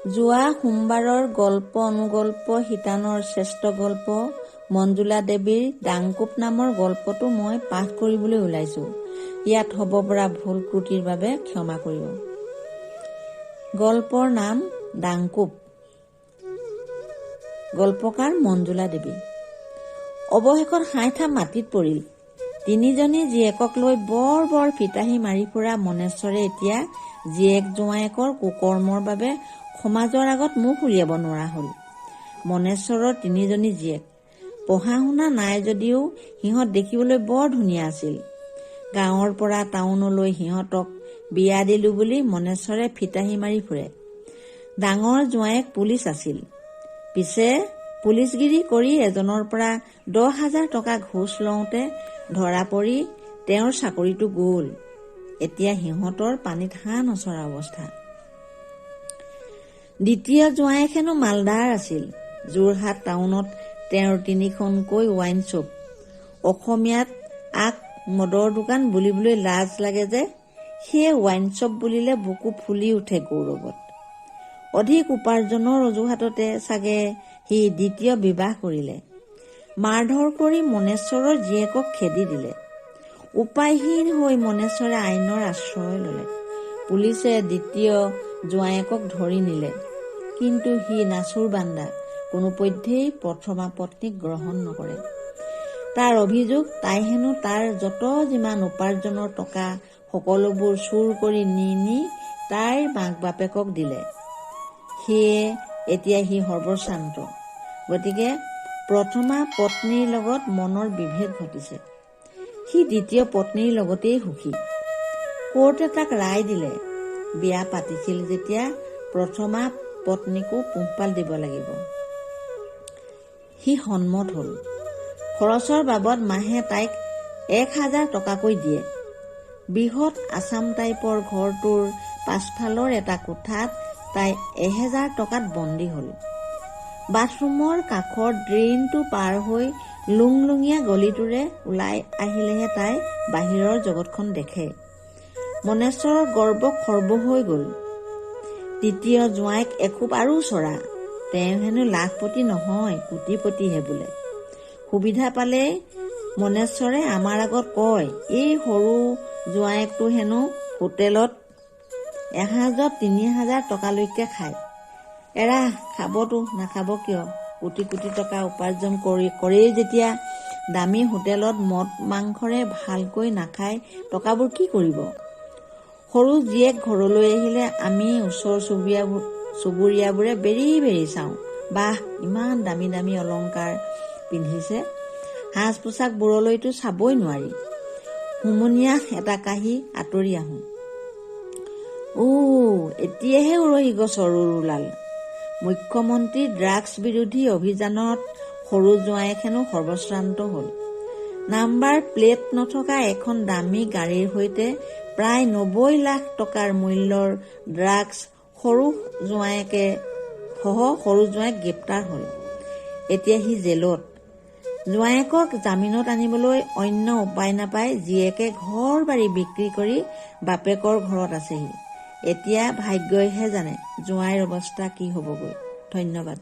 যোৱা সোমবাৰৰ গল্প অনুগল্প শিতানৰ শ্ৰেষ্ঠ গল্প মঞ্জুলা দেৱীৰ দাংকোপ নামৰ গল্পটো মই পাঠ কৰিবলৈ ওলাইছো। ইয়াত হ'ব পৰা ভুল ত্ৰুটিৰ বাবে ক্ষমা কৰিব। গল্পৰ নাম দাংকোপ। গল্পকাৰ মঞ্জুলা দেৱী। অৱশেষত হাইঠা মাটিত পৰিল। তিনিজনী জীয়েকক লৈ বৰ বৰ ফিতাহী মাৰি ফুৰা মনেশ্বৰে এতিয়া জীয়েক জোঁৱায়েকৰ কুকৰ্মৰ বাবে সমাজৰ আগত মুখ উলিয়াব নোৱাৰা হ'ল। মনেশ্বৰৰ তিনিজনী জীয়েক। পঢ়া শুনা নাই যদিও সিহঁত দেখিবলৈ বৰ ধুনীয়া আছিল। গাঁৱৰ পৰা টাউনলৈ সিহঁতক বিয়া দিলো বুলি মনেশ্বৰে ফিতাহী মাৰি ফুৰে। ডাঙৰ জোঁৱায়েক পুলিচ আছিল। পিছে পুলিচগিৰি কৰি এজনৰ পৰা 10,000 টকা ঘোচ লওঁতে ধৰা পৰি তেওঁৰ চাকৰিটো গ'ল। এতিয়া সিহঁতৰ পানীত হাঁহ নচৰা অৱস্থা। দ্বিতীয় জোঁৱায়েক হেনো মালদাৰ আছিল। যোৰহাট টাউনত তেওঁৰ 3খনকৈ ৱাইন শ্বপ। অসমীয়াত আক মদৰ দোকান বুলিবলৈ লাজ লাগে যে সেয়ে ৱাইন শ্বপ বুলিলে বুকু ফুলি উঠে গৌৰৱত। অধিক উপাৰ্জনৰ অজুহাততে চাগে সি দ্বিতীয় বিবাহ কৰিলে। মাৰধৰ কৰি মনেশ্বৰৰ জীয়েকক খেদি দিলে। উপায়হীন হৈ মনেশ্বৰে আইনৰ আশ্ৰয় ললে। পুলিচে দ্বিতীয় জোঁৱায়েকক ধৰি নিলে। কিন্তু সি নাচুৰ বান্দা, কোনোপধ্যেই প্ৰথমা পত্নীক গ্ৰহণ নকৰে। তাৰ অভিযোগ তাই হেনো তাৰ যত যিমান উপাৰ্জনৰ টকা সকলোবোৰ চুৰ কৰি নি তাইৰ মাক বাপেকক দিলে। সেয়ে এতিয়া সি সৰ্বশ্ৰান্ত। গতিকে প্ৰথমা পত্নীৰ লগত মনৰ বিভেদ ঘটিছে। সি দ্বিতীয় পত্নীৰ লগতেই সুখী। কোৰ্টে তাক ৰায় দিলে, বিয়া পাতিছিল যেতিয়া প্ৰথমা পত্নীকো পোহপাল দিব লাগিব। সি সন্মত হল। খৰচৰ বাবদ মাহে তাইক 1,000 টকাকৈ দিয়ে। বৃহৎ আছাম টাইপৰ ঘৰটোৰ পাছফালৰ এটা কোঠাত তাই 1,000 টকাত বন্দী হল। বাথৰুমৰ কাষৰ ড্ৰেইনটো পাৰ হৈ লুংলুঙীয়া গলিটোৰে ওলাই আহিলেহে তাই বাহিৰৰ জগতখন দেখে। মনেশ্বৰৰ গৰ্ব খৰ্ব হৈ গল। তৃতীয় জোঁৱায়েক এখোপ আৰু চৰা। তেওঁ হেনো লাখপতি নহয়, কোটিপতিহে বোলে। সুবিধা পালে মনেশ্বৰে আমাৰ আগত কয়, এই সৰু জোঁৱায়েকটো হেনো হোটেলত এসাঁজত 3,000 টকালৈকে খায়। এৰা, খাবতো, নাখাব কিয়? কোটি কোটি টকা উপাৰ্জন কৰেই যেতিয়া দামী হোটেলত মদ মাংসৰে ভালকৈ নাখাই টকাবোৰ কি কৰিব? সৰু জীয়েক ঘৰলৈ আহিলে আমি ওচৰ চুবুৰীয়াবোৰে বেৰি বেৰি চাওঁ। বাহ, ইমান দামী দামী অলংকাৰ পিন্ধিছে। সাজ পোছাকবোৰলৈতো চাবই নোৱাৰি। হুমুনিয়াহ এটা কাহি আঁতৰি আহোঁ। এতিয়াহে উৰহি গছৰ উৰ ওলাল। মুখ্যমন্ত্ৰী ড্ৰাগছ বিৰোধী অভিযানত সৰু জোঁৱায়েক হেনো সৰ্বশ্ৰান্ত হল। নাম্বাৰ প্লেট নথকা এখন দামী গাড়ীৰ সৈতে প্ৰায় 90 লাখ টকাৰ মূল্যৰ ড্ৰাগছ সৰু জোঁৱায়েক গ্ৰেপ্তাৰ হল। এতিয়া সি জেলত। জোঁৱায়েকক জামিনত আনিবলৈ অন্য উপায় নাপাই জীয়েকে ঘৰ বাৰী বিক্ৰী কৰি বাপেকৰ ঘৰত আছেহি। এতিয়া ভাগ্যইহে জানে জোঁৱাইৰ অৱস্থা কি হবগৈ। ধন্যবাদ।